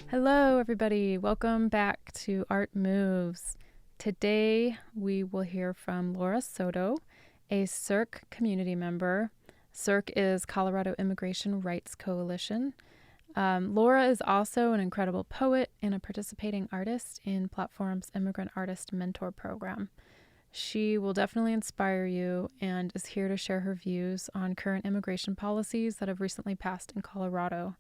Hello, everybody. Welcome back to Art Moves. Today, we will hear from Laura Soto, a CIRC community member. CIRC is Colorado Immigrant Rights Coalition. Laura is also an incredible poet and a participating artist in PlatteForum's Immigrant Artist Mentor Program. She will definitely inspire you and is here to share her views on current immigration policies that have recently passed in Colorado.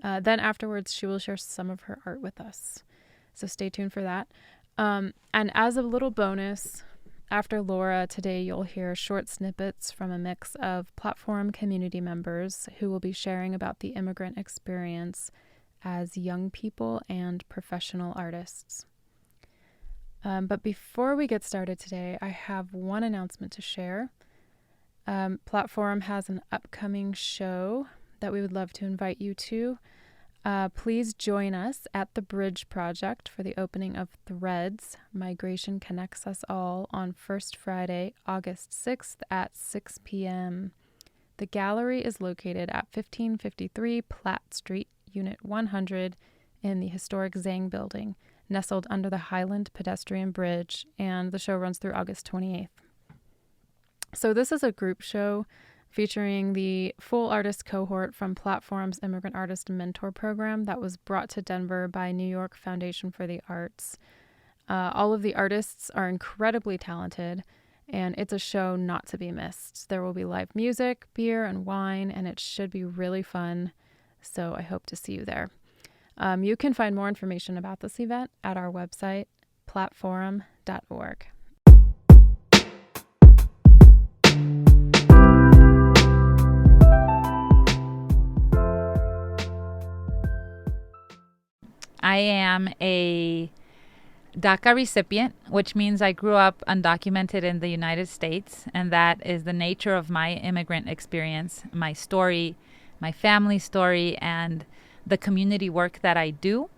Then afterwards, she will share some of her art with us. So stay tuned for that. And as a little bonus, after Laura, today you'll hear short snippets from a mix of PlatteForum community members who will be sharing about the immigrant experience as young people and professional artists. But before we get started today, I have one announcement to share. PlatteForum has an upcoming show that we would love to invite you to. Please join us at the Bridge Project for the opening of Threads, Migration Connects Us All, on First Friday, August 6th at 6 p.m. The gallery is located at 1553 Platt Street, Unit 100, in the historic Zang Building, nestled under the Highland Pedestrian Bridge, and the show runs through August 28th. So this is a group show featuring the full artist cohort from PlatteForum's Immigrant Artist Mentor Program that was brought to Denver by New York Foundation for the Arts. All of the artists are incredibly talented, and it's a show not to be missed. There will be live music, beer, and wine, and it should be really fun, so I hope to see you there. You can find more information about this event at our website, platteforum.org. I am a DACA recipient, which means I grew up undocumented in the United States, and that is the nature of my immigrant experience, my story, my family story, and the community work that I do,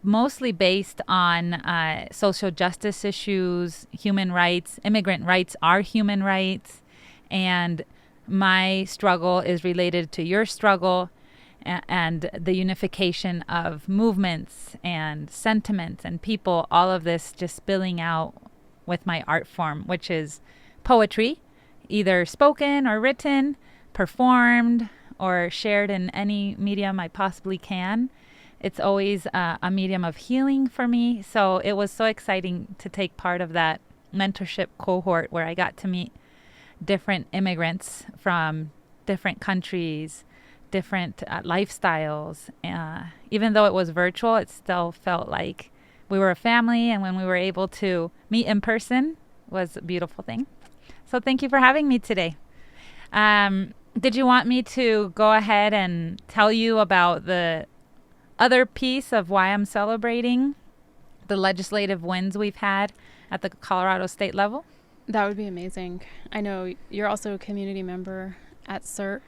mostly based on social justice issues, human rights. Immigrant rights are human rights, and my struggle is related to your struggle, and the unification of movements and sentiments and people, all of this just spilling out with my art form, which is poetry, either spoken or written, performed, or shared in any medium I possibly can. It's always a medium of healing for me. So it was so exciting to take part of that mentorship cohort where I got to meet different immigrants from different countries, different lifestyles. Even though it was virtual, it still felt like we were a family, and when we were able to meet in person was a beautiful thing. So thank you for having me today. Did you want me to go ahead and tell you about the other piece of why I'm celebrating the legislative wins we've had at the Colorado state level? That would be amazing. I know you're also a community member at CIRC.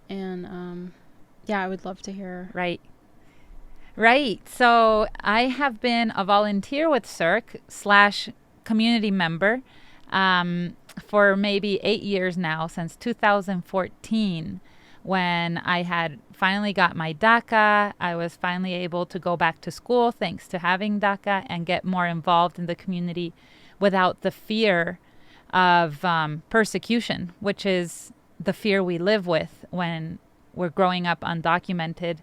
And I would love to hear. Right. So I have been a volunteer with CIRC / community member for maybe 8 years now, since 2014, when I had finally got my DACA. I was finally able to go back to school thanks to having DACA and get more involved in the community without the fear of persecution, which is the fear we live with when we're growing up undocumented,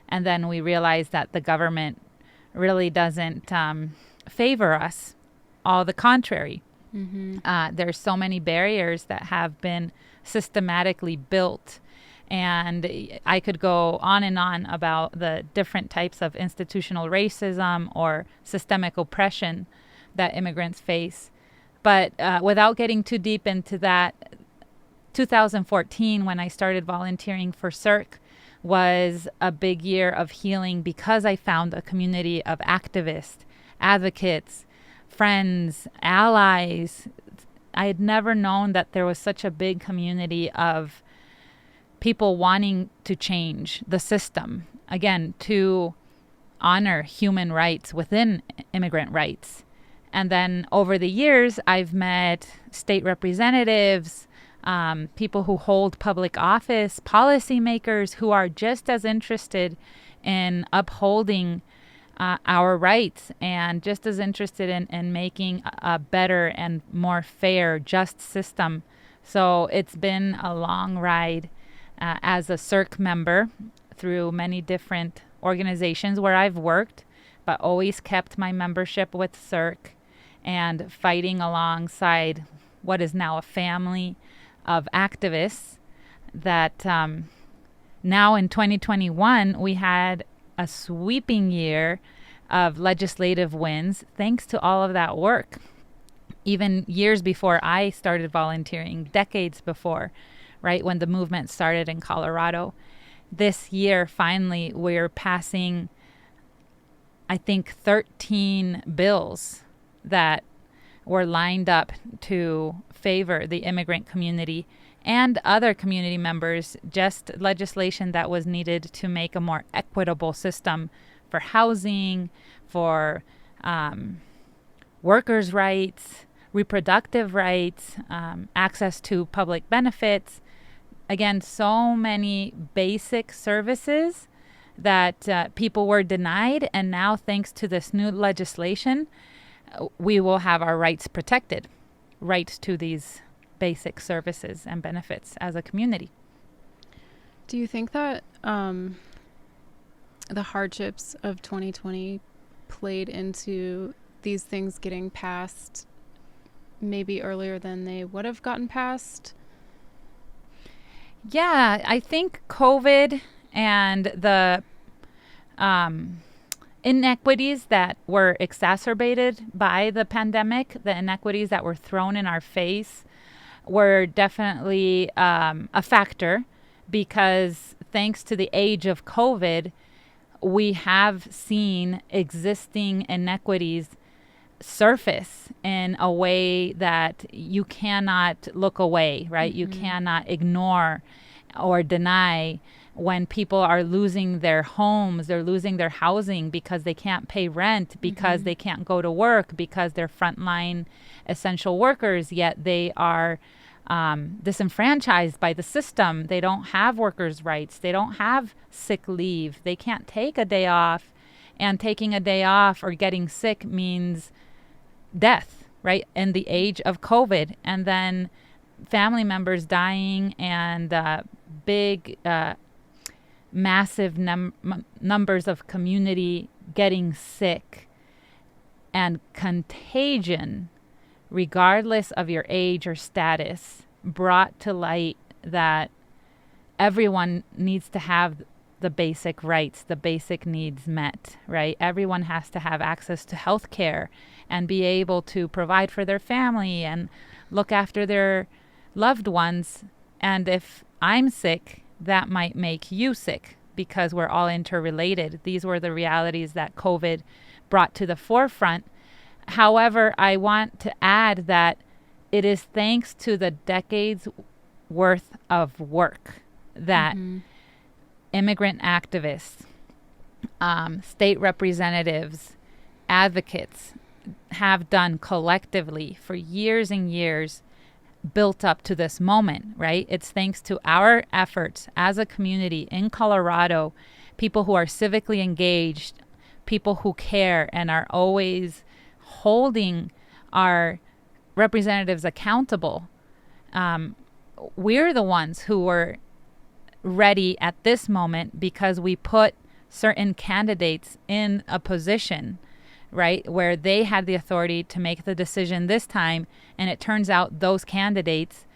and then we realize that the government really doesn't favor us. All the contrary. Mm-hmm. There's so many barriers that have been systematically built, and I could go on and on about the different types of institutional racism or systemic oppression that immigrants face. But without getting too deep into that, 2014, when I started volunteering for CIRC, was a big year of healing because I found a community of activists, advocates, friends, allies. I had never known that there was such a big community of people wanting to change the system, again, to honor human rights within immigrant rights. And then over the years, I've met state representatives, people who hold public office, policymakers who are just as interested in upholding our rights and just as interested in making a better and more fair, just system. So it's been a long ride as a CIRC member through many different organizations where I've worked, but always kept my membership with CIRC and fighting alongside what is now a family of activists that now in 2021 we had a sweeping year of legislative wins thanks to all of that work. Even years before I started volunteering, decades before, right, when the movement started in Colorado. This year, finally, we're passing, I think, 13 bills that were lined up to favor the immigrant community and other community members, just legislation that was needed to make a more equitable system for housing, for workers' rights, reproductive rights, access to public benefits. Again, so many basic services that people were denied. And now, thanks to this new legislation, we will have our rights protected, rights to these basic services and benefits as a community. Do you think that the hardships of 2020 played into these things getting passed maybe earlier than they would have gotten passed? Yeah, I think COVID and the inequities that were exacerbated by the pandemic, the inequities that were thrown in our face, were definitely a factor, because thanks to the age of COVID, we have seen existing inequities surface in a way that you cannot look away, right? Mm-hmm. You cannot ignore or deny when people are losing their homes, they're losing their housing because they can't pay rent, because they can't go to work, because they're frontline essential workers, yet they are disenfranchised by the system. They don't have workers' rights. They don't have sick leave. They can't take a day off, and taking a day off or getting sick means death, right? In the age of COVID. And then family members dying and big, massive numbers of community getting sick, and contagion, regardless of your age or status, brought to light that everyone needs to have the basic rights, the basic needs met, right? Everyone has to have access to health care and be able to provide for their family and look after their loved ones. And if I'm sick, that might make you sick, because we're all interrelated. These were the realities that COVID brought to the forefront. However, I want to add that it is thanks to the decades worth of work that immigrant activists, state representatives, advocates have done collectively for years and years, built up to this moment, right? It's thanks to our efforts as a community in Colorado, people who are civically engaged, people who care and are always holding our representatives accountable. We're the ones who were ready at this moment because we put certain candidates in a position, right, where they had the authority to make the decision this time. And it turns out those candidates,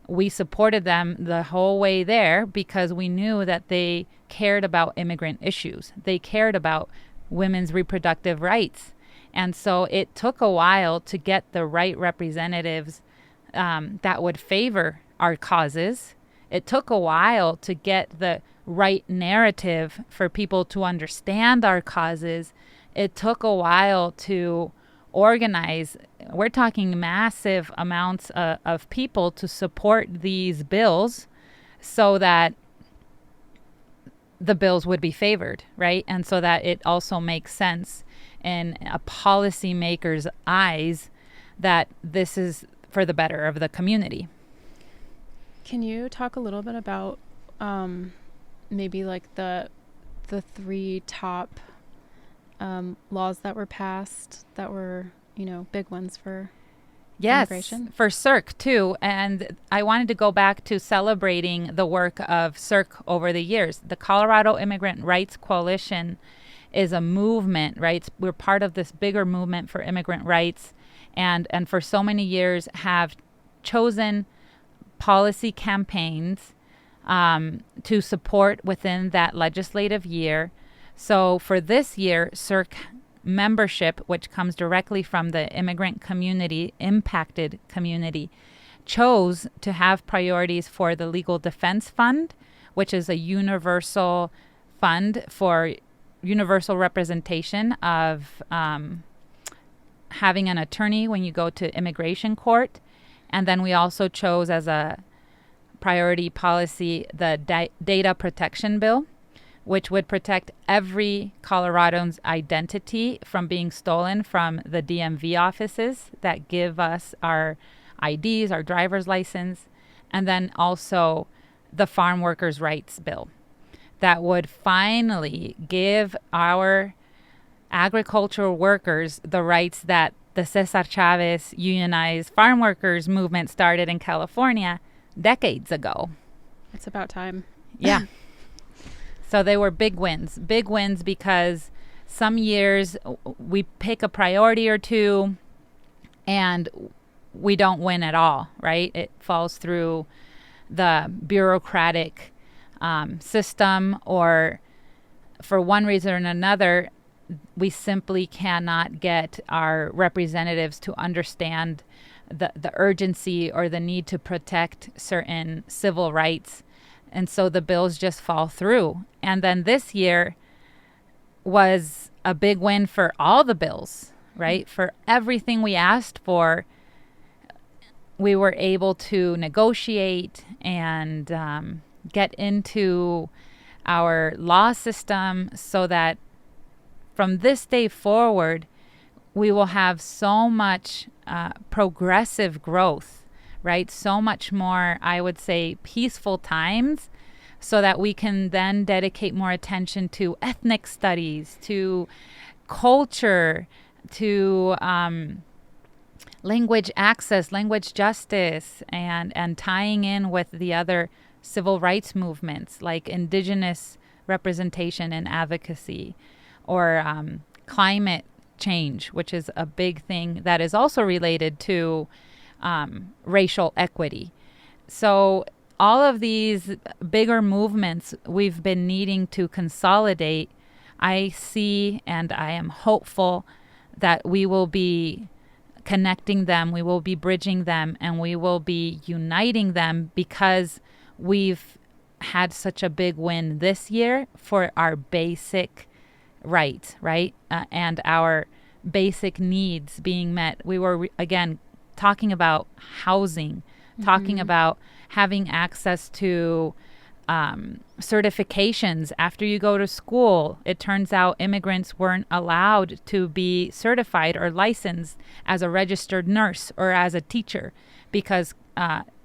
we supported them the whole way there because we knew that they cared about immigrant issues. They cared about women's reproductive rights. And so it took a while to get the right representatives that would favor our causes. It took a while to get the right narrative for people to understand our causes. It took a while to organize. We're talking massive amounts of people to support these bills so that the bills would be favored, right? And so that it also makes sense in a policymaker's eyes that this is for the better of the community. Can you talk a little bit about maybe like the three top laws that were passed that were, big ones for immigration? For CIRC too. And I wanted to go back to celebrating the work of CIRC over the years. The Colorado Immigrant Rights Coalition is a movement, right? We're part of this bigger movement for immigrant rights, and for so many years have chosen policy campaigns to support within that legislative year. So for this year, CIRC membership, which comes directly from the immigrant community, impacted community, chose to have priorities for the Legal Defense Fund, which is a universal fund for universal representation of having an attorney when you go to immigration court. And then we also chose as a priority policy the data protection bill, which would protect every Colorado's identity from being stolen from the DMV offices that give us our IDs, our driver's license, and then also the farm workers' rights bill that would finally give our agricultural workers the rights that the Cesar Chavez unionized farm workers movement started in California decades ago. It's about time. Yeah. So they were big wins because some years we pick a priority or two and we don't win at all, right? It falls through the bureaucratic system, or for one reason or another, we simply cannot get our representatives to understand the urgency or the need to protect certain civil rights. And so the bills just fall through. And then this year was a big win for all the bills, right? For everything we asked for, we were able to negotiate and get into our law system so that from this day forward, we will have so much progressive growth, right? So much more, I would say, peaceful times, so that we can then dedicate more attention to ethnic studies, to culture, to language access, language justice, and tying in with the other civil rights movements like indigenous representation and advocacy, or climate change, which is a big thing that is also related to racial equity. So all of these bigger movements we've been needing to consolidate, I see and I am hopeful that we will be connecting them, we will be bridging them, and we will be uniting them because we've had such a big win this year for our basic rights, right? And our basic needs being met. We were, again, talking about housing, talking about having access to certifications after you go to school. It turns out immigrants weren't allowed to be certified or licensed as a registered nurse or as a teacher because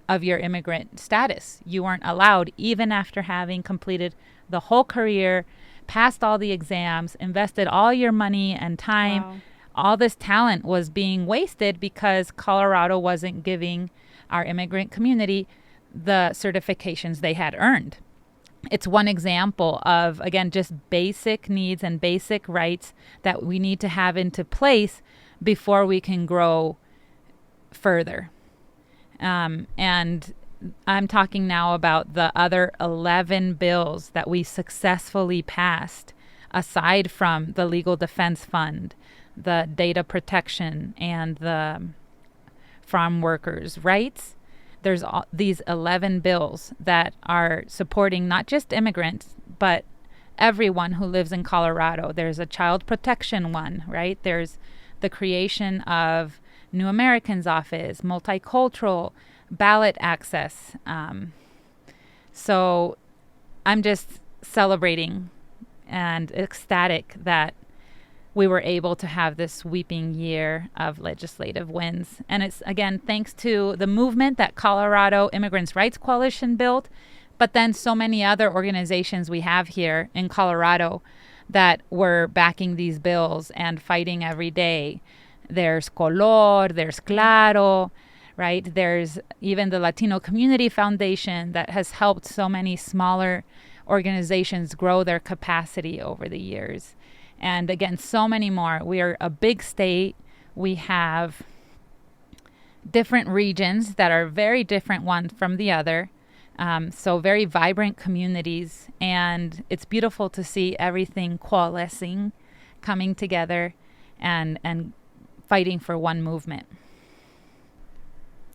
of your immigrant status. You weren't allowed, even after having completed the whole career, passed all the exams, invested all your money and time. Wow. All this talent was being wasted because Colorado wasn't giving our immigrant community the certifications they had earned. It's one example of, again, just basic needs and basic rights that we need to have into place before we can grow further. And I'm talking now about the other 11 bills that we successfully passed, aside from the Legal Defense Fund, the data protection, and the farm workers' rights. There's these 11 bills that are supporting not just immigrants, but everyone who lives in Colorado. There's a child protection one, right? There's the creation of New Americans Office, multicultural, ballot access. So I'm just celebrating and ecstatic that we were able to have this sweeping year of legislative wins. And it's, again, thanks to the movement that Colorado Immigrant Rights Coalition built, but then so many other organizations we have here in Colorado that were backing these bills and fighting every day. There's Color, there's Claro, right? There's even the Latino Community Foundation that has helped so many smaller organizations grow their capacity over the years. And again, so many more. We are a big state. We have different regions that are very different one from the other. So very vibrant communities. And it's beautiful to see everything coalescing, coming together, and fighting for one movement.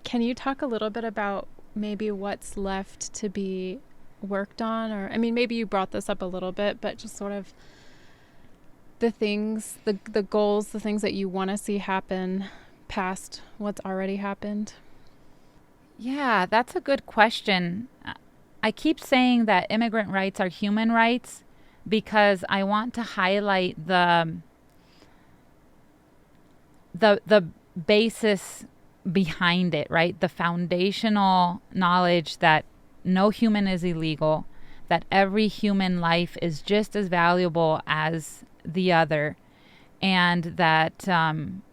Can you talk a little bit about maybe what's left to be worked on? Or, I mean, maybe you brought this up a little bit, but just sort of the things, the goals, the things that you want to see happen past what's already happened? Yeah, that's a good question. I keep saying that immigrant rights are human rights because I want to highlight the basis behind it, right? The foundational knowledge that no human is illegal, that every human life is just as valuable as the other, and that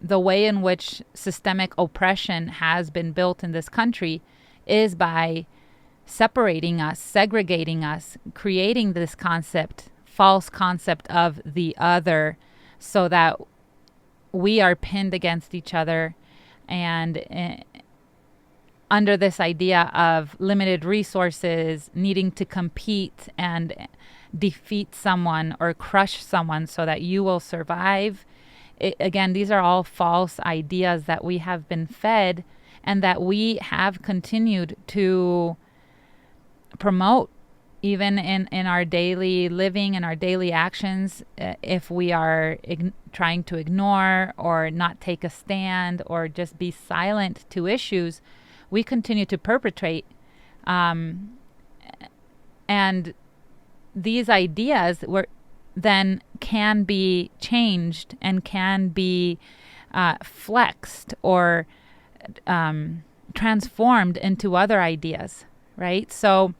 the way in which systemic oppression has been built in this country is by separating us, segregating us, creating this false concept of the other, so that we are pinned against each other and under this idea of limited resources, needing to compete and defeat someone or crush someone so that you will survive. Again, these are all false ideas that we have been fed and that we have continued to promote even in our daily living and our daily actions. If we are trying to ignore or not take a stand or just be silent to issues, we continue to perpetrate. And these ideas then can be changed and can be flexed or transformed into other ideas, right? So,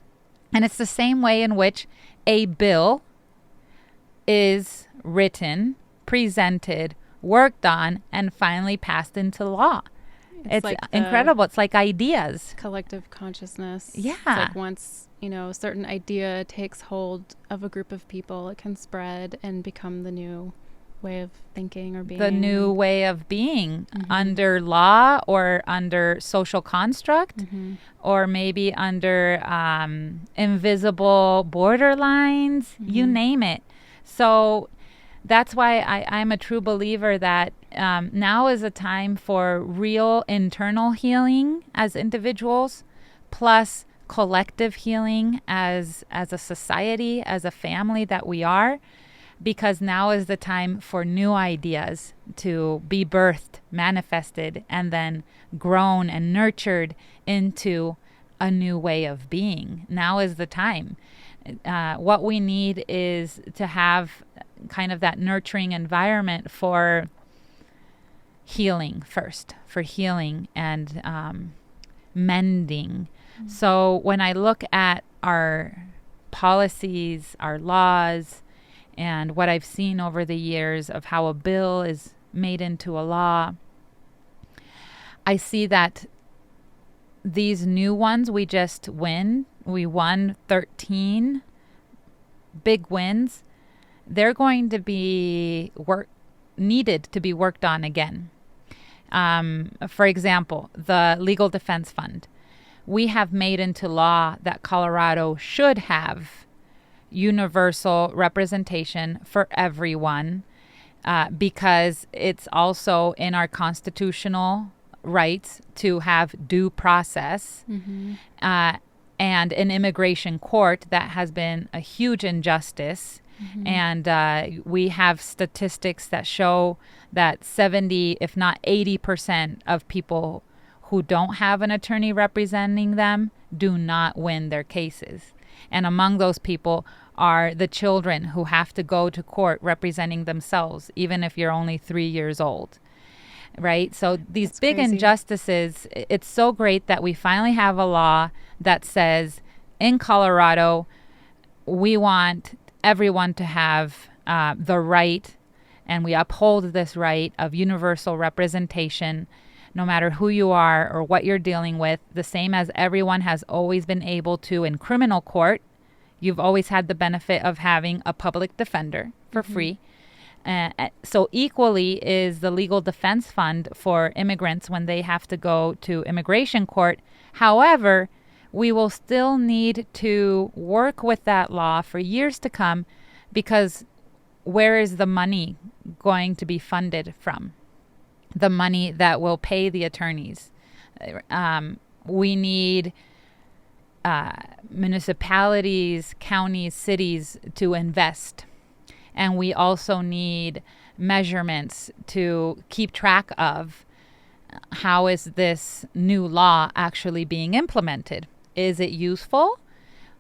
and it's the same way in which a bill is written, presented, worked on, and finally passed into law. It's like incredible. It's like ideas. Collective consciousness. Yeah. It's like once, a certain idea takes hold of a group of people, it can spread and become the new way of thinking or being. The new way of being under law or under social construct or maybe under invisible borderlines, you name it. So that's why I'm a true believer that now is a time for real internal healing as individuals, plus collective healing as a society, as a family that we are, because now is the time for new ideas to be birthed, manifested, and then grown and nurtured into a new way of being. Now is the time. What we need is to have kind of that nurturing environment for healing first, for healing and mending. So when I look at our policies, our laws, and what I've seen over the years of how a bill is made into a law, I see that these new ones we won 13 big wins. They're going to be needed to be worked on again. For example, the Legal Defense Fund. We have made into law that Colorado should have universal representation for everyone because it's also in our constitutional rights to have due process and an immigration court that has been a huge injustice. And we have statistics that show that 70, if not 80% of people who don't have an attorney representing them do not win their cases. And among those people are the children who have to go to court representing themselves, even if you're only 3 years old. Right? So these That's big crazy. injustices, it's so great that we finally have a law that says in Colorado, we want everyone to have the right, and we uphold this right of universal representation, no matter who you are or what you're dealing with, the same as everyone has always been able to in criminal court. You've always had the benefit of having a public defender for free. So equally is the legal defense fund for immigrants when they have to go to immigration court. However, we will still need to work with that law for years to come, because where is the money going to be funded from? The money that will pay the attorneys. We need municipalities, counties, cities to invest. And we also need measurements to keep track of how is this new law actually being implemented. Is it useful?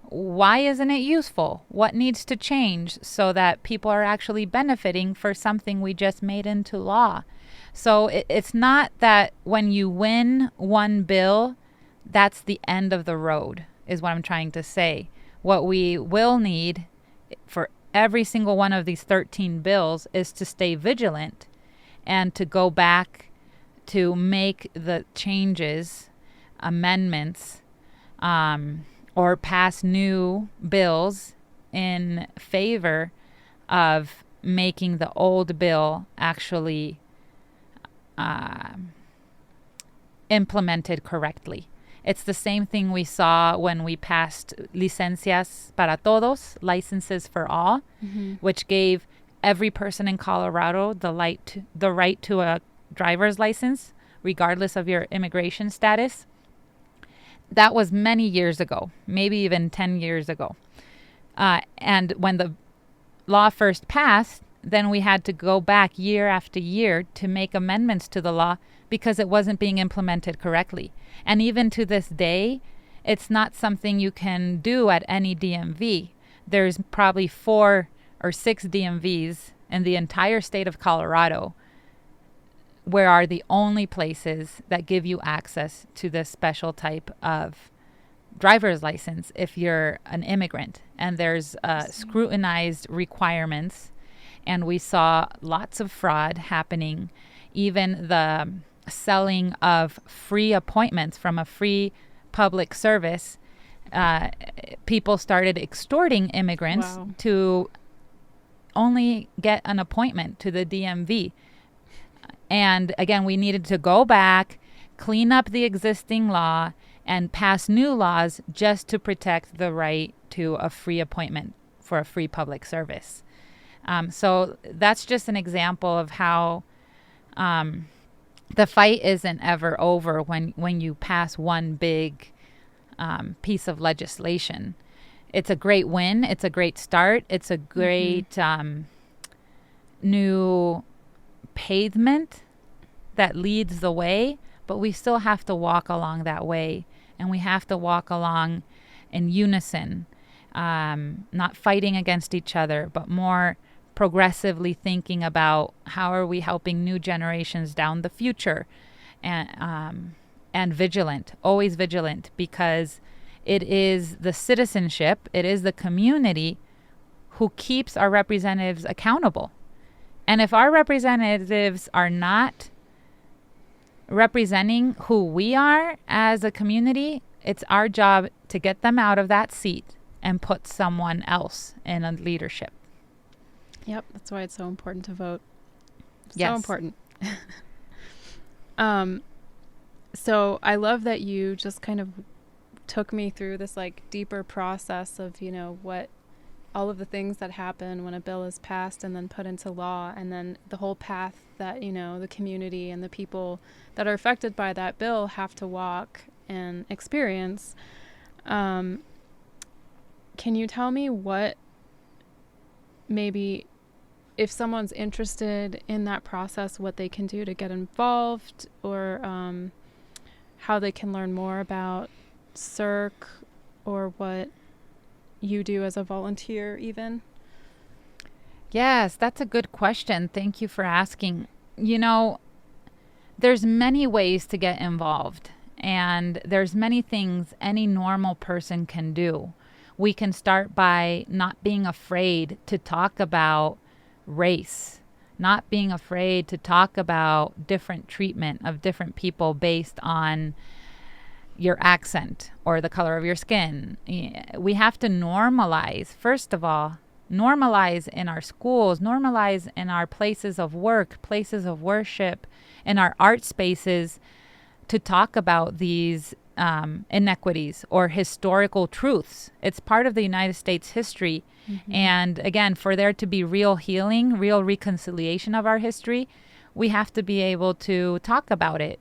Why isn't it useful? What needs to change so that people are actually benefiting for something we just made into law? So it's not that when you win one bill, that's the end of the road, is what I'm trying to say. What we will need for every single one of these 13 bills is to stay vigilant and to go back to make the changes, amendments, or pass new bills in favor of making the old bill actually implemented correctly. It's the same thing we saw when we passed licencias para todos, licenses for all, which gave every person in Colorado the right to a driver's license, regardless of your immigration status. That was many years ago, maybe even 10 years ago. And when the law first passed, then we had to go back year after year to make amendments to the law because it wasn't being implemented correctly. And even to this day, it's not something you can do at any DMV. There's probably 4 or 6 DMVs in the entire state of Colorado where are the only places that give you access to this special type of driver's license if you're an immigrant. And there's scrutinized requirements. And we saw lots of fraud happening, even the selling of free appointments from a free public service. People started extorting immigrants to only get an appointment to the DMV. And again, we needed to go back, clean up the existing law, and pass new laws just to protect the right to a free appointment for a free public service. So that's just an example of how the fight isn't ever over when you pass one big piece of legislation. It's a great win. It's a great start. It's a great new pavement that leads the way, but we still have to walk along that way, and we have to walk along in unison, not fighting against each other, but more progressively thinking about how are we helping new generations down the future, and vigilant, always vigilant, because it is the citizenship, it is the community who keeps our representatives accountable. And if our representatives are not representing who we are as a community, it's our job to get them out of that seat and put someone else in a leadership. Yep, that's why it's so important to vote. Yes. So important. So I love that you just kind of took me through this like deeper process of, you know, what all of the things that happen when a bill is passed and then put into law, and then the whole path that, you know, the community and the people that are affected by that bill have to walk and experience. Can you tell me what maybe if someone's interested in that process, what they can do to get involved, or how they can learn more about CIRC, or what you do as a volunteer even? Yes, that's a good question. Thank you for asking. You know, there's many ways to get involved, and there's many things any normal person can do. We can start by not being afraid to talk about race, not being afraid to talk about different treatment of different people based on your accent or the color of your skin. We have to normalize, first of all, normalize in our schools, normalize in our places of work, places of worship, in our art spaces, to talk about these inequities or historical truths. It's part of the United States history. Mm-hmm. And again, for there to be real healing, real reconciliation of our history, we have to be able to talk about it,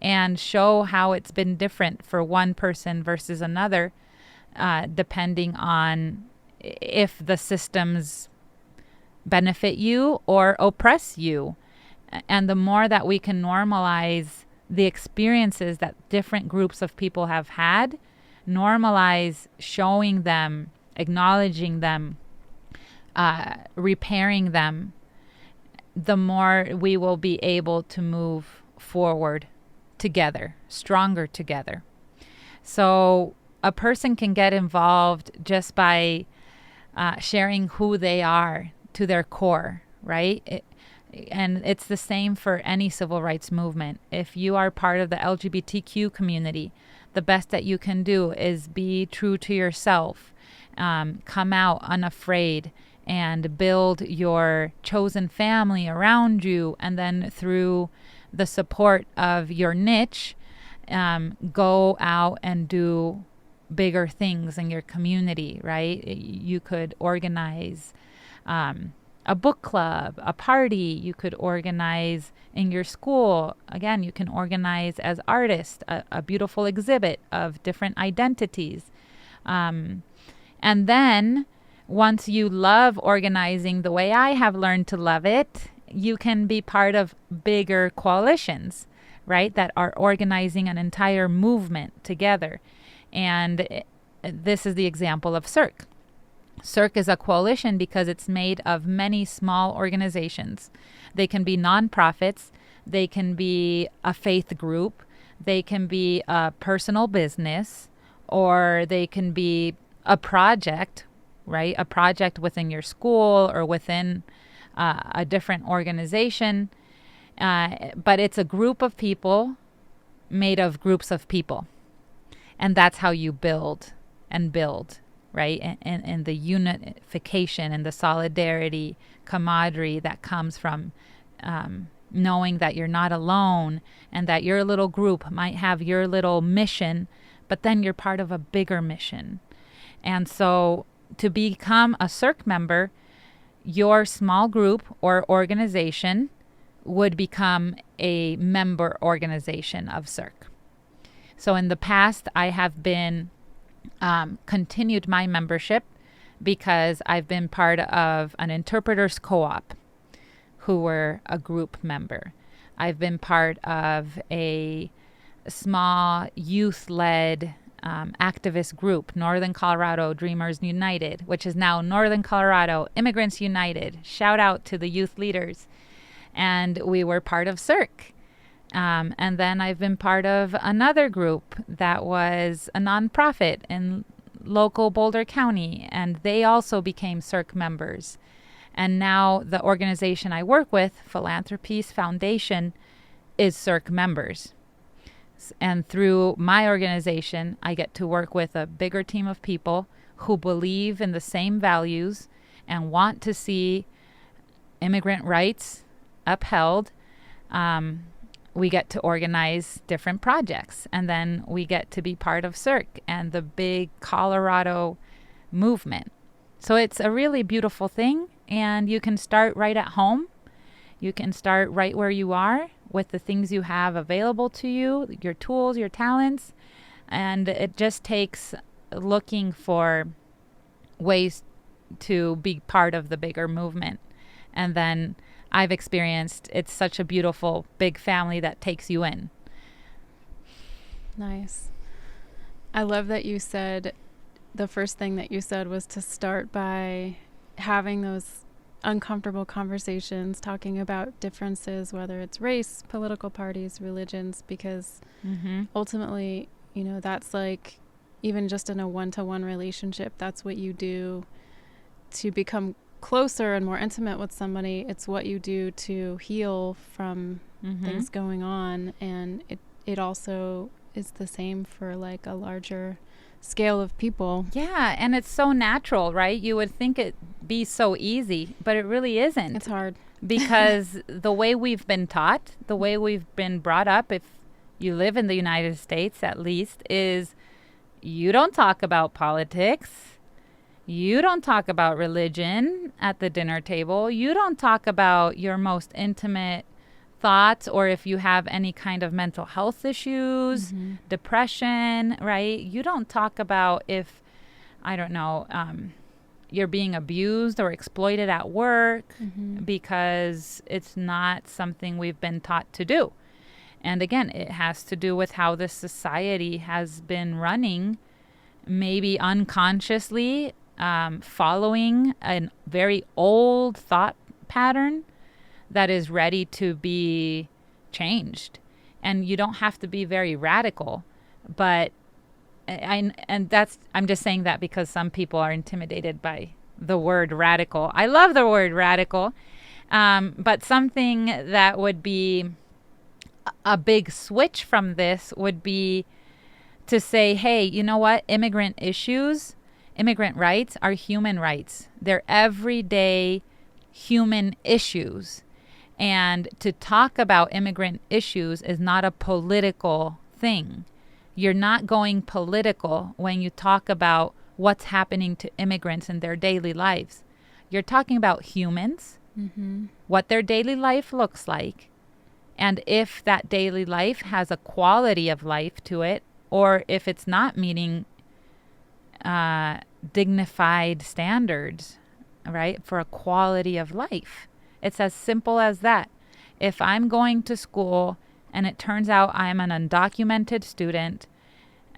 and show how it's been different for one person versus another, depending on if the systems benefit you or oppress you. And the more that we can normalize the experiences that different groups of people have had, normalize showing them, acknowledging them, repairing them, the more we will be able to move forward together, stronger together. So a person can get involved just by sharing who they are to their core, right? And it's the same for any civil rights movement. If you are part of the LGBTQ community, the best that you can do is be true to yourself, come out unafraid, and build your chosen family around you. And then through the support of your niche, go out and do bigger things in your community, right? You could organize a book club, a party. You could organize in your school. Again, you can organize as artists a beautiful exhibit of different identities. And then once you love organizing the way I have learned to love it, you can be part of bigger coalitions, right, that are organizing an entire movement together. And this is the example of CIRC. CIRC is a coalition because it's made of many small organizations. They can be nonprofits, they can be a faith group, they can be a personal business, or they can be a project, right? A project within your school or within a different organization. But it's a group of people made of groups of people. And that's how you build and build, right? And the unification and the solidarity, camaraderie that comes from knowing that you're not alone and that your little group might have your little mission, but then you're part of a bigger mission. And so to become a CIRC member, your small group or organization would become a member organization of CIRC. So in the past, I have been continued my membership because I've been part of an interpreters co-op who were a group member. I've been part of a small youth-led activist group, Northern Colorado Dreamers United, which is now Northern Colorado Immigrants United. Shout out to the youth leaders. And we were part of CIRC. And then I've been part of another group that was a nonprofit in local Boulder County, and they also became CIRC members. And now the organization I work with, Philanthropiece Foundation, is CIRC members. And through my organization, I get to work with a bigger team of people who believe in the same values and want to see immigrant rights upheld. We get to organize different projects, and then we get to be part of CIRC and the big Colorado movement. So it's a really beautiful thing, and you can start right at home. You can start right where you are with the things you have available to you, your tools, your talents, and it just takes looking for ways to be part of the bigger movement. And then I've experienced it's such a beautiful big family that takes you in. Nice. I love that you said the first thing that you said was to start by having those uncomfortable conversations, talking about differences, whether it's race, political parties, religions, because ultimately, you know, that's like, even just in a one-to-one relationship, that's what you do to become closer and more intimate with somebody. It's what you do to heal from things going on. And it also is the same for like a larger scale of people. Yeah, and it's so natural, right? You would think it'd be so easy, but it really isn't. It's hard. Because the way we've been taught, the way we've been brought up, if you live in the United States at least, is you don't talk about politics. You don't talk about religion at the dinner table. You don't talk about your most intimate thoughts, or if you have any kind of mental health issues, depression, right? You don't talk about if, I don't know, you're being abused or exploited at work, because it's not something we've been taught to do. And again, it has to do with how this society has been running, maybe unconsciously, following a very old thought pattern that is ready to be changed. And you don't have to be very radical, but I'm just saying that because some people are intimidated by the word radical. I love the word radical, but something that would be a big switch from this would be to say, hey, you know what? Immigrant rights are human rights. They're everyday human issues. And to talk about immigrant issues is not a political thing. You're not going political when you talk about what's happening to immigrants in their daily lives. You're talking about humans, what their daily life looks like, and if that daily life has a quality of life to it, or if it's not meeting dignified standards, right, for a quality of life. It's as simple as that. If I'm going to school and it turns out I'm an undocumented student,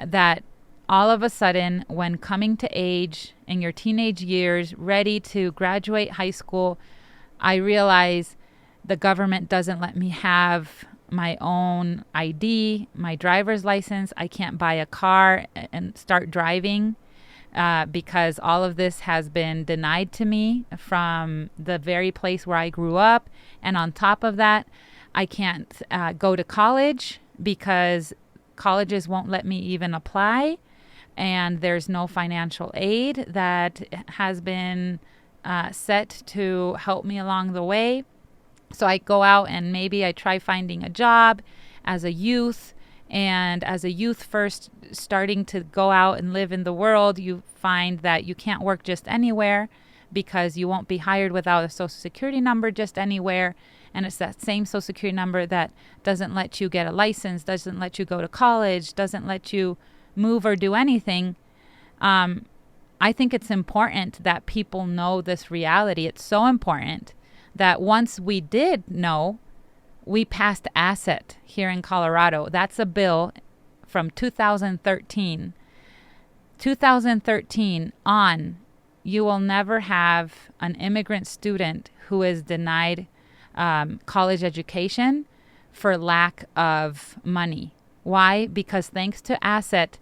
that all of a sudden, when coming to age in your teenage years, ready to graduate high school, I realize the government doesn't let me have my own ID, my driver's license. I can't buy a car and start driving because all of this has been denied to me from the very place where I grew up. And on top of that, I can't go to college because colleges won't let me even apply. And there's no financial aid that has been set to help me along the way. So I go out and maybe I try finding a job as a youth. And as a youth first starting to go out and live in the world, you find that you can't work just anywhere because you won't be hired without a social security number just anywhere. And it's that same social security number that doesn't let you get a license, doesn't let you go to college, doesn't let you move or do anything. I think it's important that people know this reality. It's so important that once we did know, we passed asset here in Colorado. That's a bill from 2013. 2013 on, you will never have an immigrant student who is denied college education for lack of money. Why? Because thanks to asset,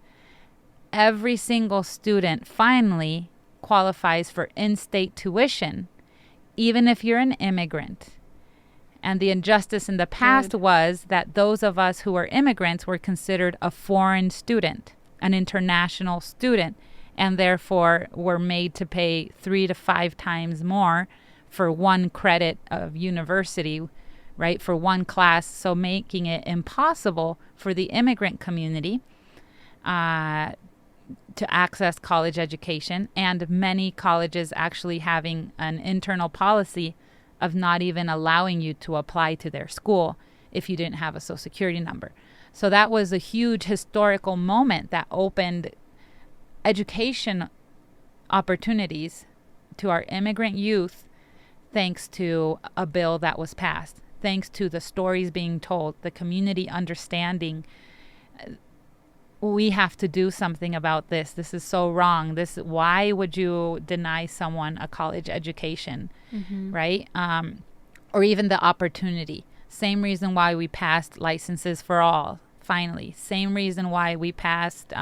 every single student finally qualifies for in-state tuition, even if you're an immigrant. And the injustice in the past was that those of us who were immigrants were considered a foreign student, an international student, and therefore were made to pay 3 to 5 times more for one credit of university, right, for one class, so making it impossible for the immigrant community to access college education, and many colleges actually having an internal policy of not even allowing you to apply to their school if you didn't have a social security number. So that was a huge historical moment that opened education opportunities to our immigrant youth, thanks to a bill that was passed, thanks to the stories being told, the community understanding. we have to do something about this. This is so wrong. Why would you deny someone a college education, right? Or even the opportunity. Same reason why we passed licenses for all, finally. Same reason why we passed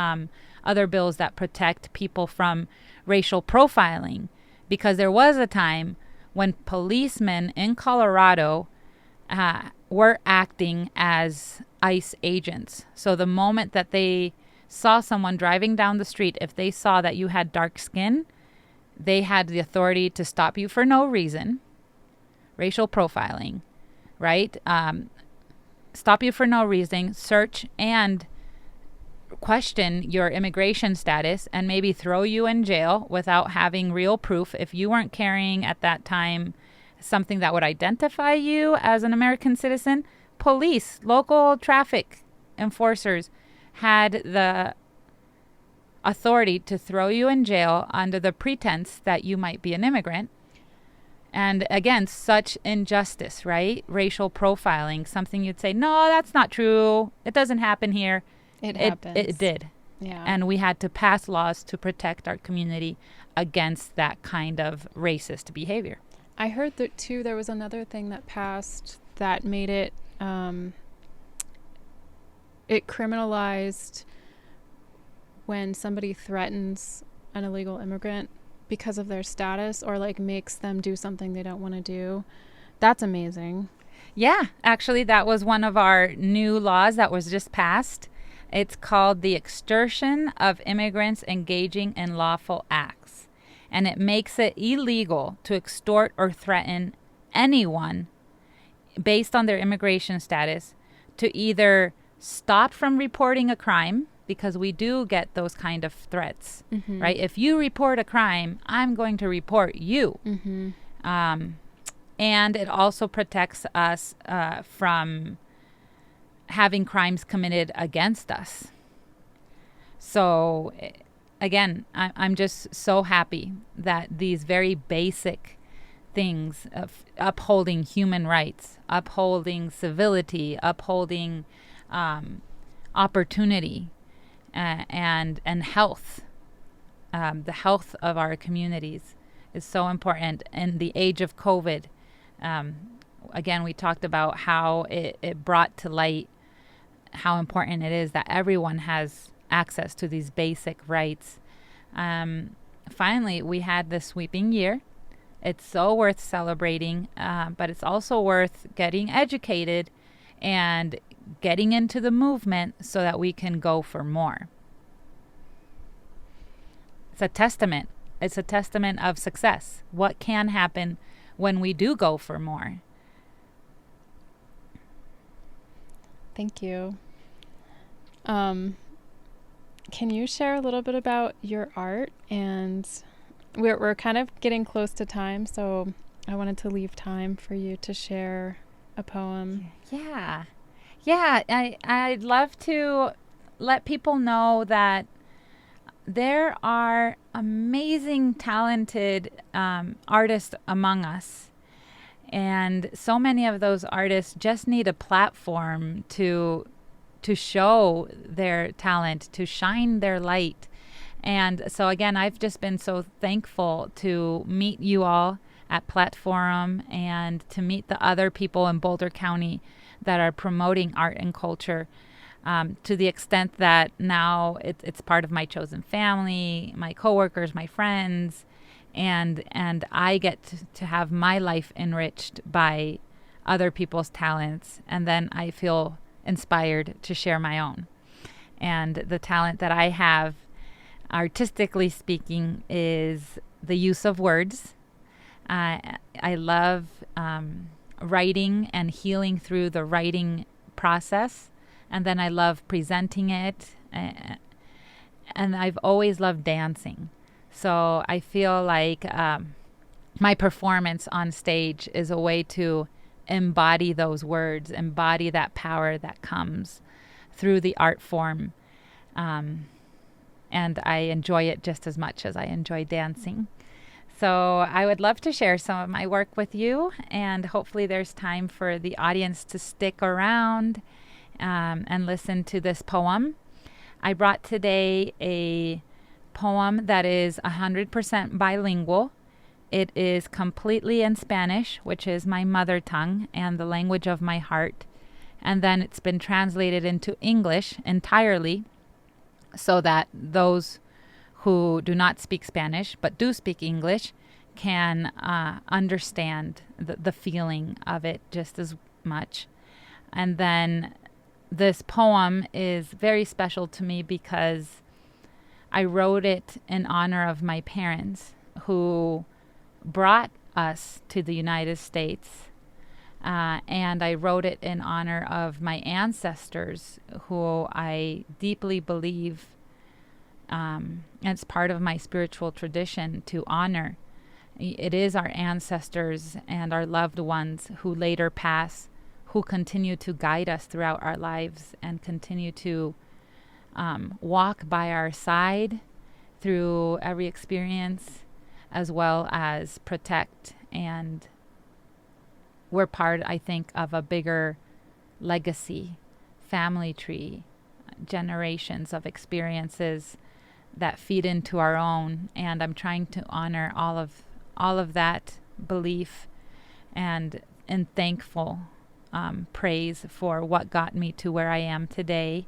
other bills that protect people from racial profiling. Because there was a time when policemen in Colorado were acting as ICE agents. So the moment that they saw someone driving down the street, if they saw that you had dark skin, they had the authority to stop you for no reason. Racial profiling, right? Stop you for no reason, search and question your immigration status, and maybe throw you in jail without having real proof if you weren't carrying at that time something that would identify you as an American citizen. Police, local traffic enforcers had the authority to throw you in jail under the pretense that you might be an immigrant. And again, such injustice, right? Racial profiling, something you'd say, no, that's not true. It doesn't happen here. It happens. It did. Yeah. And we had to pass laws to protect our community against that kind of racist behavior. I heard that too. There was another thing that passed that made it it criminalized when somebody threatens an illegal immigrant because of their status, or like makes them do something they don't want to do. That's amazing. Yeah, actually, that was one of our new laws that was just passed. It's called the Extortion of Immigrants Engaging in Lawful Acts. And it makes it illegal to extort or threaten anyone based on their immigration status to either stop from reporting a crime, because we do get those kind of threats, right? If you report a crime, I'm going to report you. And it also protects us from having crimes committed against us. So, again, I'm just so happy that these very basic things of upholding human rights, upholding civility, upholding opportunity, and health, the health of our communities is so important. In the age of COVID, again, we talked about how it brought to light how important it is that everyone has access to these basic rights. Finally, we had this sweeping year. It's so worth celebrating, but it's also worth getting educated and getting into the movement so that we can go for more. It's a testament. It's a testament of success. What can happen when we do go for more? Thank you. Can you share a little bit about your art? And we're kind of getting close to time, so I wanted to leave time for you to share a poem. Yeah. I'd love to let people know that there are amazing, talented artists among us. And so many of those artists just need a platform to show their talent, to shine their light. And so again, I've just been so thankful to meet you all at PlatteForum and to meet the other people in Boulder County that are promoting art and culture, to the extent that now it's part of my chosen family, my coworkers, my friends, and I get to have my life enriched by other people's talents, and then I feel inspired to share my own. And the talent that I have, artistically speaking, is the use of words. I love writing and healing through the writing process, and then I love presenting it, and I've always loved dancing. So I feel like my performance on stage is a way to embody those words, embody that power that comes through the art form. And I enjoy it just as much as I enjoy dancing. So I would love to share some of my work with you, and hopefully there's time for the audience to stick around and listen to this poem. I brought today a poem that is 100% bilingual. It is completely in Spanish, which is my mother tongue and the language of my heart. And then it's been translated into English entirely so that those who do not speak Spanish but do speak English can understand the feeling of it just as much. And then this poem is very special to me because I wrote it in honor of my parents who brought us to the United States. And I wrote it in honor of my ancestors who I deeply believe it's part of my spiritual tradition to honor. It is our ancestors and our loved ones who later pass, who continue to guide us throughout our lives and continue to walk by our side through every experience, as well as protect. And we're part, I think, of a bigger legacy, family tree, generations of experiences that feed into our own. And I'm trying to honor all of that belief and thankful praise for what got me to where I am today.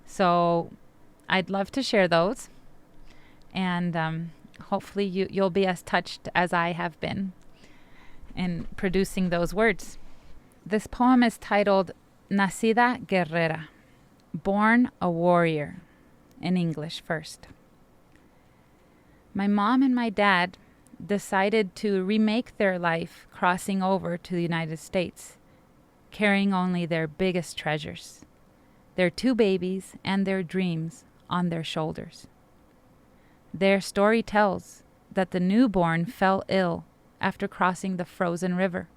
So I'd love to share those, and hopefully you'll be as touched as I have been in producing those words. This poem is titled Nacida Guerrera, Born a Warrior, in English first. My mom and my dad decided to remake their life crossing over to the United States, carrying only their biggest treasures, their 2 babies and their dreams on their shoulders. Their story tells that the newborn fell ill after crossing the frozen river.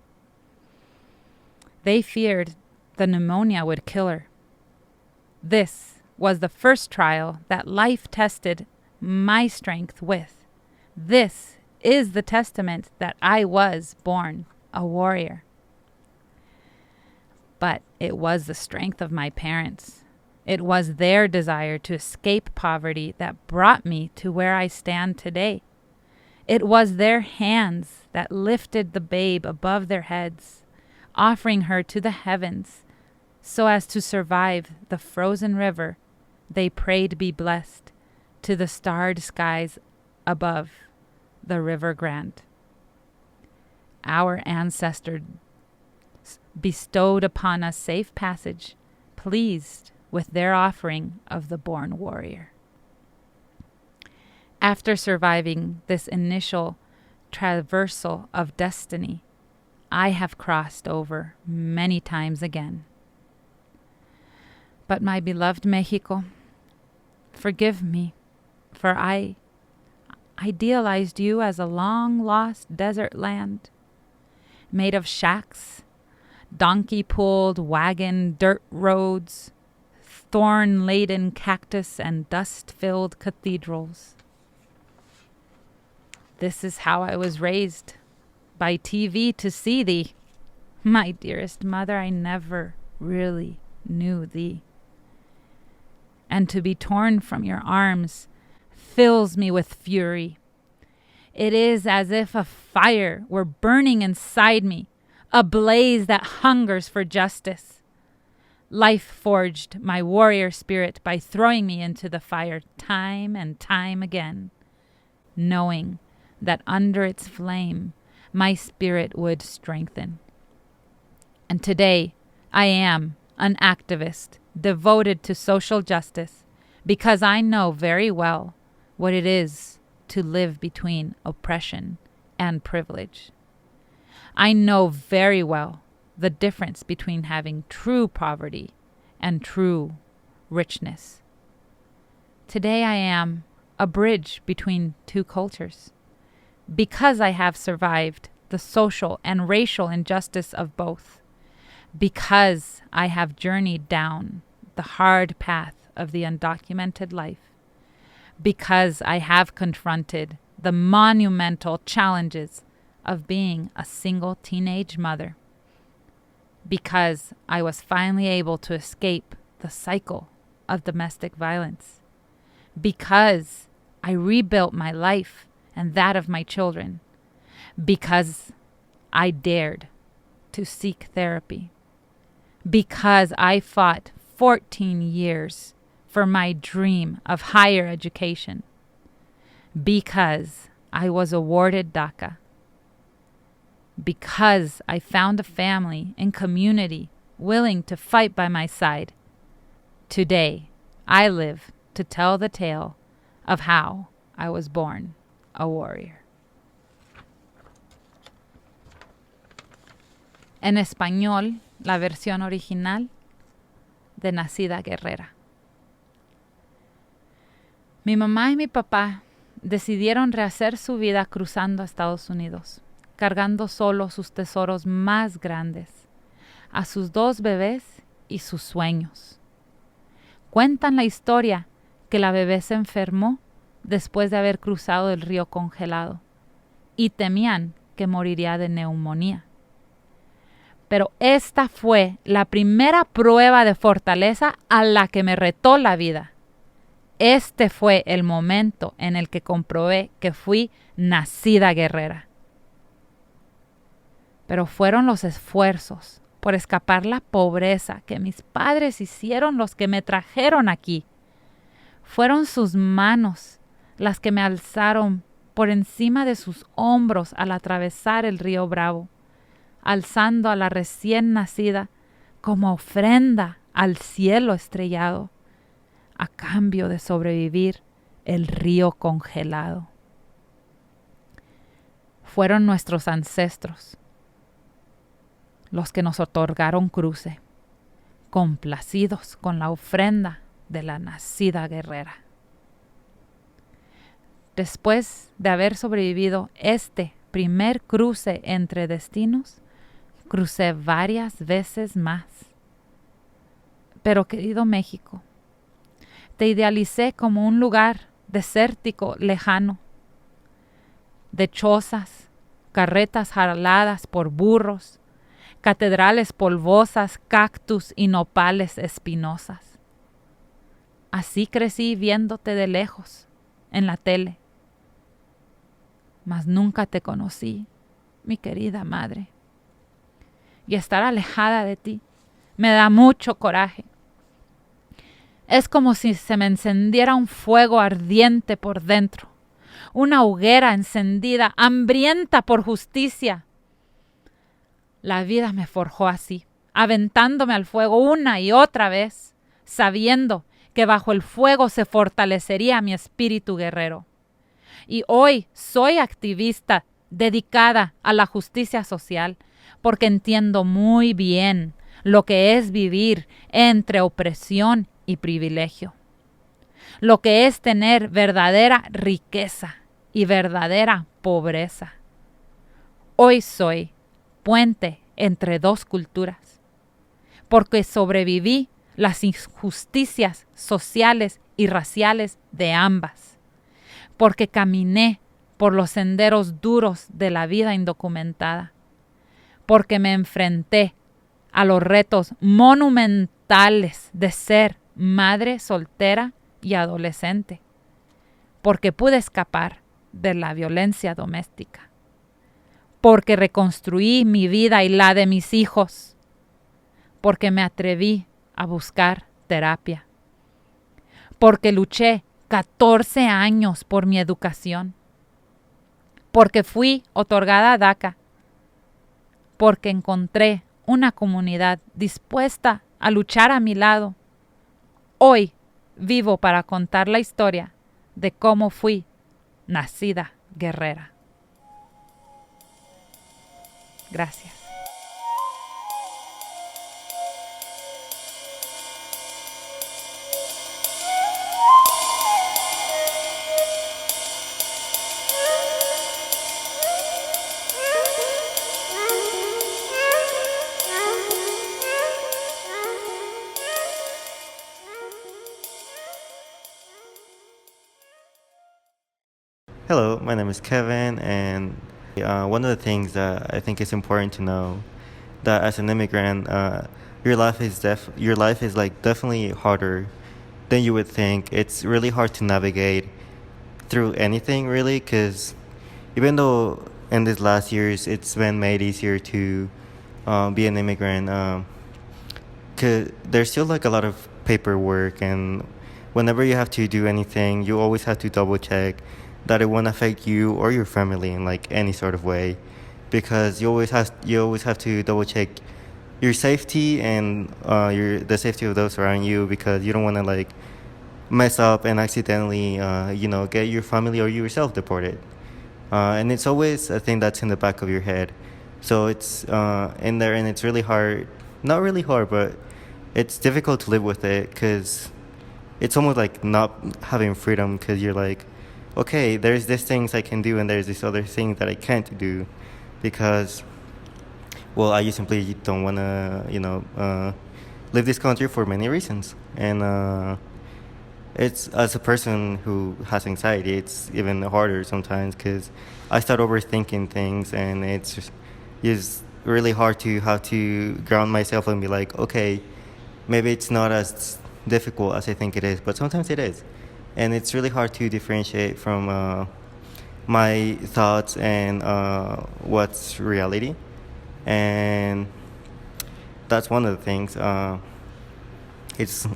They feared the pneumonia would kill her. This was the first trial that life tested my strength with. This is the testament that I was born a warrior. But it was the strength of my parents. It was their desire to escape poverty that brought me to where I stand today. It was their hands that lifted the babe above their heads, offering her to the heavens, so as to survive the frozen river. They prayed be blessed to the starred skies above the river grande. Our ancestors bestowed upon us safe passage, pleased with their offering of the born warrior. After surviving this initial traversal of destiny, I have crossed over many times again. But my beloved Mexico, forgive me, for I idealized you as a long-lost desert land, made of shacks, donkey-pulled wagon dirt roads, thorn-laden cactus, and dust-filled cathedrals. This is how I was raised, by TV to see thee. My dearest mother, I never really knew thee. And to be torn from your arms fills me with fury. It is as if a fire were burning inside me, a blaze that hungers for justice. Life forged my warrior spirit by throwing me into the fire time and time again, knowing that under its flame my spirit would strengthen. And today I am an activist devoted to social justice because I know very well what it is to live between oppression and privilege. I know very well the difference between having true poverty and true richness. Today I am a bridge between 2 cultures because I have survived the social and racial injustice of both, because I have journeyed down the hard path of the undocumented life, because I have confronted the monumental challenges of being a single teenage mother, because I was finally able to escape the cycle of domestic violence, because I rebuilt my life and that of my children, because I dared to seek therapy, because I fought 14 years for my dream of higher education, because I was awarded DACA, because I found a family and community willing to fight by my side. Today, I live to tell the tale of how I was born a warrior. En español, la versión original de Nacida Guerrera. Mi mamá y mi papá decidieron rehacer su vida cruzando a Estados Unidos, cargando solo sus tesoros más grandes, a sus 2 bebés y sus sueños. Cuentan la historia que la bebé se enfermó después de haber cruzado el río congelado y temían que moriría de neumonía. Pero esta fue la primera prueba de fortaleza a la que me retó la vida. Este fue el momento en el que comprobé que fui nacida guerrera. Pero fueron los esfuerzos por escapar la pobreza que mis padres hicieron los que me trajeron aquí. Fueron sus manos las que me alzaron por encima de sus hombros al atravesar el río Bravo, alzando a la recién nacida como ofrenda al cielo estrellado, a cambio de sobrevivir el río congelado. Fueron nuestros ancestros los que nos otorgaron cruce, complacidos con la ofrenda de la nacida guerrera. Después de haber sobrevivido este primer cruce entre destinos, crucé varias veces más. Pero, querido México, te idealicé como un lugar desértico lejano, de chozas, carretas jaladas por burros, catedrales polvosas, cactus y nopales espinosas. Así crecí viéndote de lejos, en la tele. Mas nunca te conocí, mi querida madre. Y estar alejada de ti me da mucho coraje. Es como si se me encendiera un fuego ardiente por dentro, una hoguera encendida, hambrienta por justicia. La vida me forjó así, aventándome al fuego una y otra vez, sabiendo que bajo el fuego se fortalecería mi espíritu guerrero. Y hoy soy activista dedicada a la justicia social, porque entiendo muy bien lo que es vivir entre opresión y privilegio, lo que es tener verdadera riqueza y verdadera pobreza. Hoy soy puente entre 2 culturas, porque sobreviví las injusticias sociales y raciales de ambas, porque caminé por los senderos duros de la vida indocumentada, porque me enfrenté a los retos monumentales de ser madre soltera y adolescente, porque pude escapar de la violencia doméstica, porque reconstruí mi vida y la de mis hijos, porque me atreví a buscar terapia, porque luché 14 años por mi educación, porque fui otorgada DACA, porque encontré una comunidad dispuesta a luchar a mi lado. Hoy vivo para contar la historia de cómo fui nacida guerrera. Gracias. Hello, my name is Kevin, and one of the things that I think is important to know that as an immigrant, your life is like definitely harder than you would think. It's really hard to navigate through anything, really, because even though in these last years it's been made easier to be an immigrant, cause there's still like a lot of paperwork, and whenever you have to do anything, you always have to double check that it won't affect you or your family in like any sort of way, because you always have to double check your safety and the safety of those around you, because you don't want to like mess up and accidentally get your family or yourself deported. And it's always a thing that's in the back of your head. So it's in there, and it's really hard. Not really hard, but it's difficult to live with it, because it's almost like not having freedom, because you're like, okay, there's these things I can do, and there's this other thing that I can't do, because, well, I simply don't want to, live this country for many reasons. And it's, as a person who has anxiety, it's even harder sometimes, because I start overthinking things, and it's really hard to have to ground myself and be like, okay, maybe it's not as difficult as I think it is, but sometimes it is. And it's really hard to differentiate from my thoughts and what's reality. And that's one of the things. It's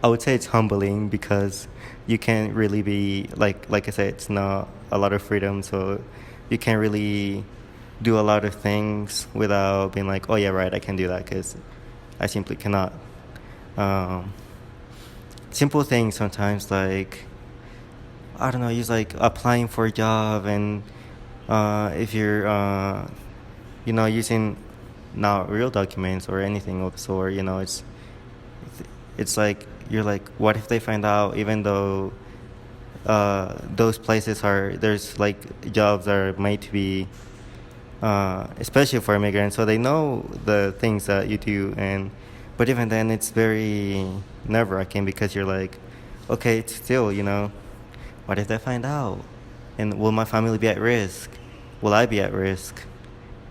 I would say it's humbling, because you can't really be like I said, it's not a lot of freedom, so you can't really do a lot of things without being like, oh yeah, right, I can do that, because I simply cannot. Simple things sometimes, like, I don't know, just like applying for a job, and if you're using not real documents or anything of the sort, it's like, you're like, what if they find out, even though those places there's like jobs that are made to be especially for immigrants, so they know the things that you do, but even then it's very nerve-wracking, because you're like, okay, it's still, what if they find out, and will my family be at risk, will I be at risk?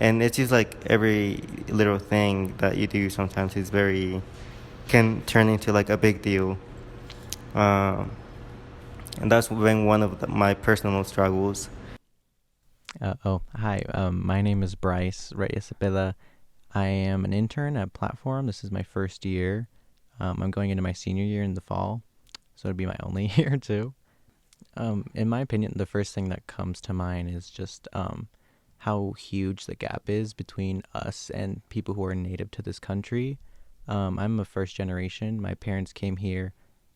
And it's just like every little thing that you do sometimes can turn into like a big deal. And that's been one of my personal struggles. Hi. My name is Bryce Reyes Cepeda. I am an intern at PlatteForum. This is my first year. I'm going into my senior year in the fall, so it'll be my only year too. In my opinion, the first thing that comes to mind is just how huge the gap is between us and people who are native to this country. I'm a first generation. My parents came here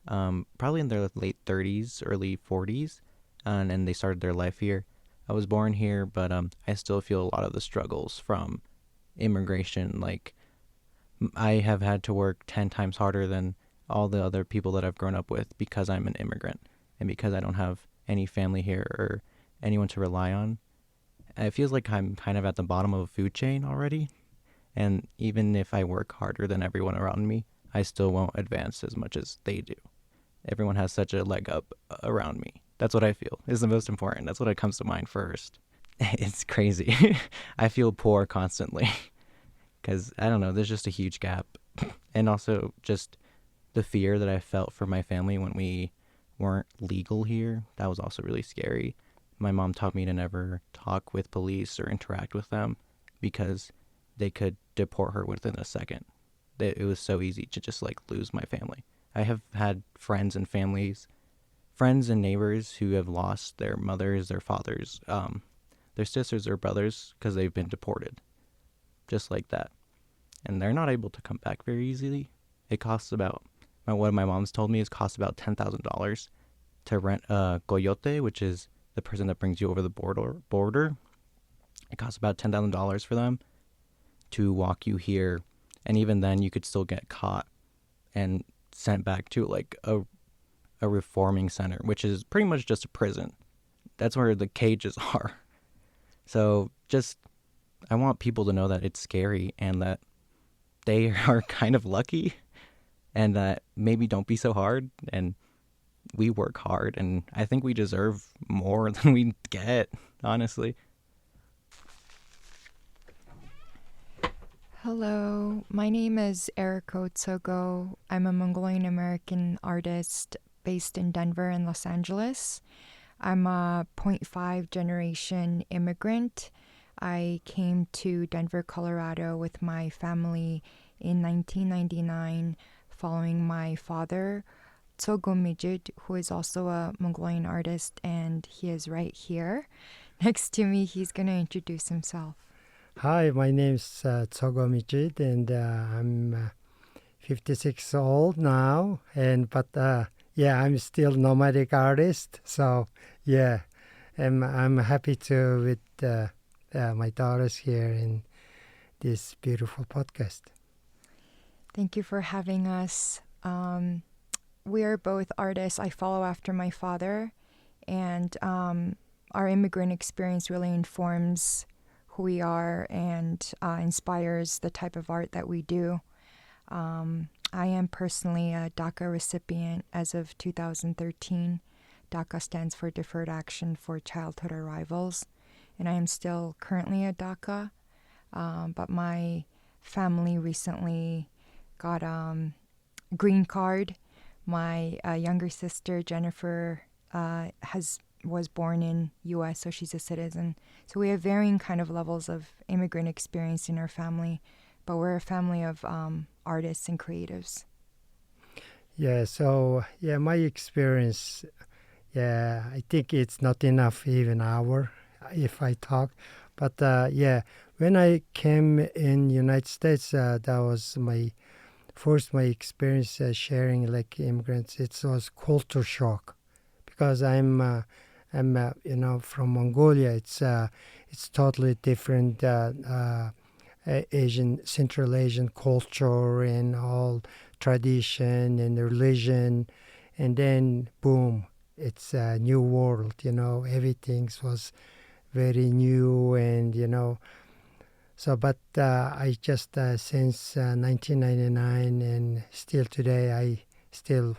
probably in their late 30s, early 40s, and they started their life here. I was born here, but I still feel a lot of the struggles from immigration. Like, I have had to work 10 times harder than all the other people that I've grown up with, because I'm an immigrant and because I don't have any family here or anyone to rely on. It feels like I'm kind of at the bottom of a food chain already. And even if I work harder than everyone around me, I still won't advance as much as they do. Everyone has such a leg up around me. That's what I feel is the most important. That's what comes to mind first. It's crazy. I feel poor constantly because, I don't know, there's just a huge gap. And also just the fear that I felt for my family when we weren't legal here, that was also really scary. My mom taught me to never talk with police or interact with them, because they could deport her within a second. It was so easy to just like lose my family. I have had friends and neighbors who have lost their mothers, their fathers, their sisters or brothers, because they've been deported. Just like that. And they're not able to come back very easily. It costs about, what my mom's told me, is costs about $10,000 to rent a coyote, which is the person that brings you over the border. It costs about $10,000 for them to walk you here. And even then, you could still get caught and sent back to like a reforming center, which is pretty much just a prison. That's where the cages are. So just, I want people to know that it's scary and that they are kind of lucky, and that maybe don't be so hard, and we work hard, and I think we deserve more than we get, honestly. Hello, my name is Eriko Tsogo. I'm a Mongolian American artist based in Denver and Los Angeles. I'm a 0.5 generation immigrant. I came to Denver, Colorado with my family in 1999 following my father, Tsogo Mijit, who is also a Mongolian artist, and he is right here next to me. He's going to introduce himself. Hi, my name is Tsogo Mijit, and I'm 56 old now. But I'm still nomadic artist. So yeah, I'm happy to with my daughters here in this beautiful podcast. Thank you for having us. We are both artists. I follow after my father, and our immigrant experience really informs who we are and inspires the type of art that we do. I am personally a DACA recipient as of 2013. DACA stands for Deferred Action for Childhood Arrivals, and I am still currently a DACA, but my family recently got green card. My younger sister, Jennifer, was born in U.S., so she's a citizen. So we have varying kind of levels of immigrant experience in our family, but we're a family of artists and creatives. Yeah, so my experience, I think it's not enough even hour if I talk. But when I came in United States, that was my experience sharing like immigrants. It was culture shock because I'm from Mongolia. It's totally different Central Asian culture and all tradition and religion, and then boom, it's a new world. Everything was very new, and So, but I just since 1999 and still today, I still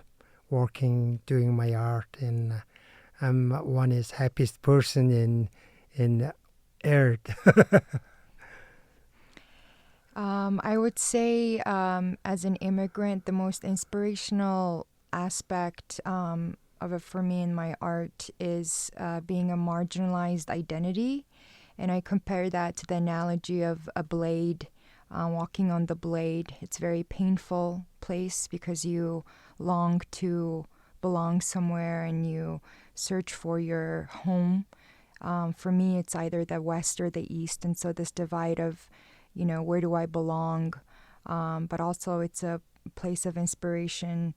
working doing my art, and I'm one is happiest person in earth. I would say as an immigrant, the most inspirational aspect of it for me in my art is being a marginalized identity. And I compare that to the analogy of a blade, walking on the blade. It's a very painful place because you long to belong somewhere and you search for your home. For me, it's either the West or the East. And so this divide of, where do I belong? But also it's a place of inspiration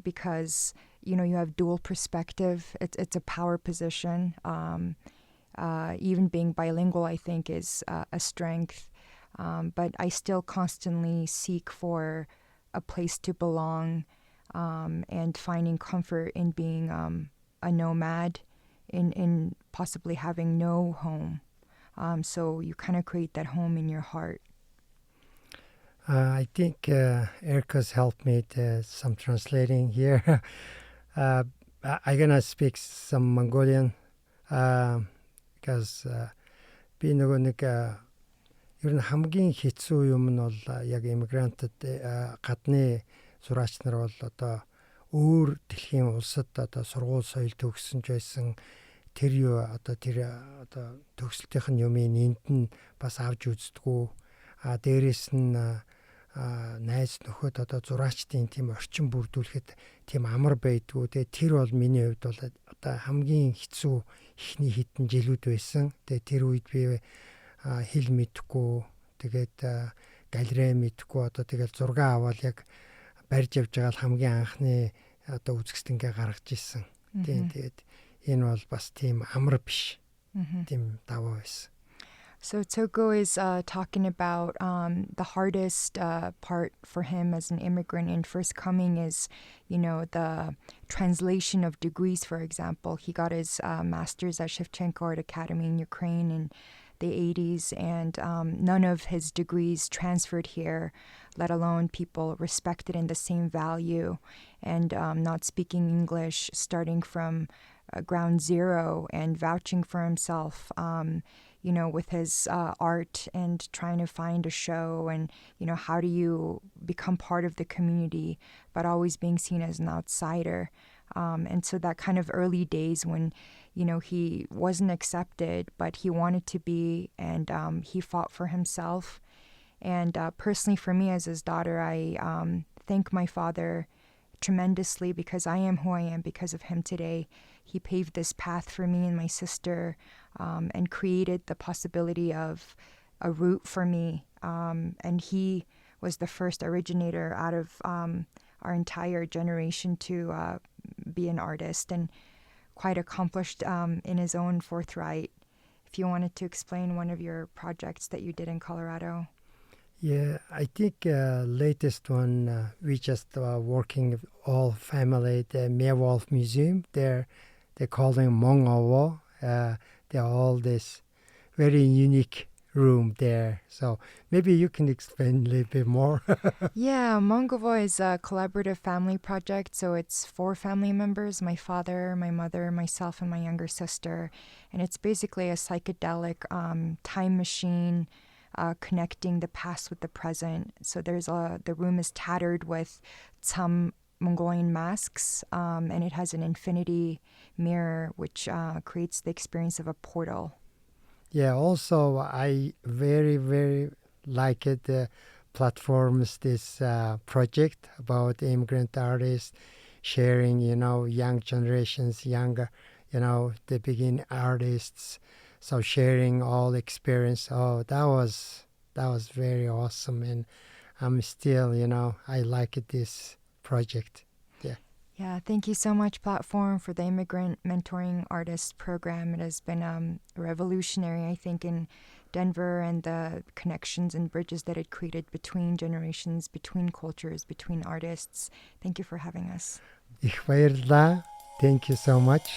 because, you have dual perspective. It's a power position. Even being bilingual, I think, is a strength. But I still constantly seek for a place to belong and finding comfort in being a nomad, in possibly having no home. So you kind of create that home in your heart. I think Erika's helped me to some translating here. I'm gonna speak some Mongolian. Because би нэг ер нь хамгийн хэцүү юм нь бол яг иммигрантад гадны зураач нар бол одоо өөр дэлхийн улсад одоо сургууль соёл төгссөн ч байсан тэр төгсөлтийнх нь юмыг энд нь бас авч үздэггүй. Дээрээс нь найз нөхөд одоо зураачдын тийм орчин бүрдүүлэхэд тийм амар байдгүй. Тэгээ тэр бол миний хувьд бол одоо хамгийн хэцүү ихний хэдэн жилүүд байсан. Тэгээ тэр үед би хэл мэдэхгүй, тэгээд галерей мэдэхгүй, одоо тэгэл зураг аваад яг барьж явж байгаа хамгийн анхны одоо үзэсгэлэнгээ гаргаж ирсэн. Тэгээд энэ бол бас тийм амар биш. Тийм даваа байсан. So Tsogo is talking about the hardest part for him as an immigrant in first coming is, the translation of degrees, for example. He got his master's at Shevchenko Art Academy in Ukraine in the 80s, and none of his degrees transferred here, let alone people respected in the same value, and not speaking English, starting from ground zero and vouching for himself. with his art and trying to find a show and, how do you become part of the community, but always being seen as an outsider. And so that kind of early days when, he wasn't accepted, but he wanted to be, and he fought for himself. And personally, for me as his daughter, I thank my father tremendously because I am who I am because of him today. He paved this path for me and my sister and created the possibility of a route for me. And he was the first originator out of our entire generation to be an artist and quite accomplished in his own forthright. If you wanted to explain one of your projects that you did in Colorado. Yeah, I think latest one, we just working with all family, the Mia Wolf Museum. They're calling Mongowo. They're all this very unique room there. So maybe you can explain a little bit more. Yeah, Mongowo is a collaborative family project. So it's 4 family members, my father, my mother, myself, and my younger sister. And it's basically a psychedelic time machine connecting the past with the present. So the room is tattered with some Mongolian masks, and it has an infinity mirror, which creates the experience of a portal. Yeah, also I very, very like it, the platforms, this project about immigrant artists sharing, young generations, younger, the beginning artists. So sharing all experience, that was very awesome, and I'm still, I like this project. Yeah. Yeah, thank you so much, PlatteForum, for the Immigrant Mentoring Artists Program. It has been revolutionary, I think, in Denver, and the connections and bridges that it created between generations, between cultures, between artists. Thank you for having us. Ichwairla, thank you so much.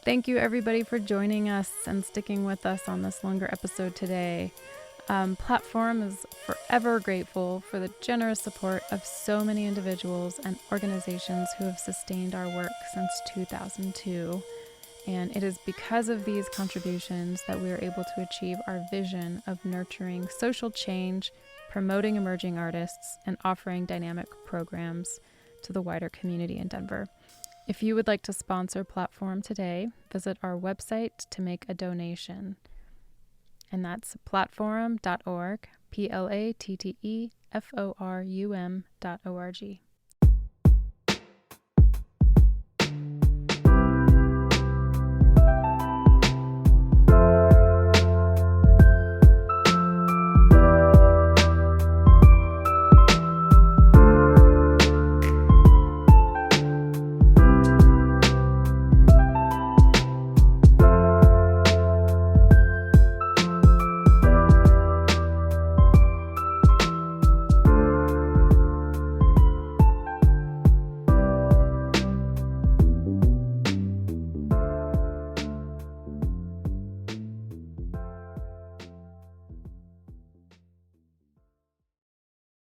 Thank you, everybody, for joining us and sticking with us on this longer episode today. PlatteForum is forever grateful for the generous support of so many individuals and organizations who have sustained our work since 2002. And it is because of these contributions that we are able to achieve our vision of nurturing social change, promoting emerging artists, and offering dynamic programs to the wider community in Denver. If you would like to sponsor PlatteForum today, visit our website to make a donation. And that's platteforum.org, PlatteForum.org.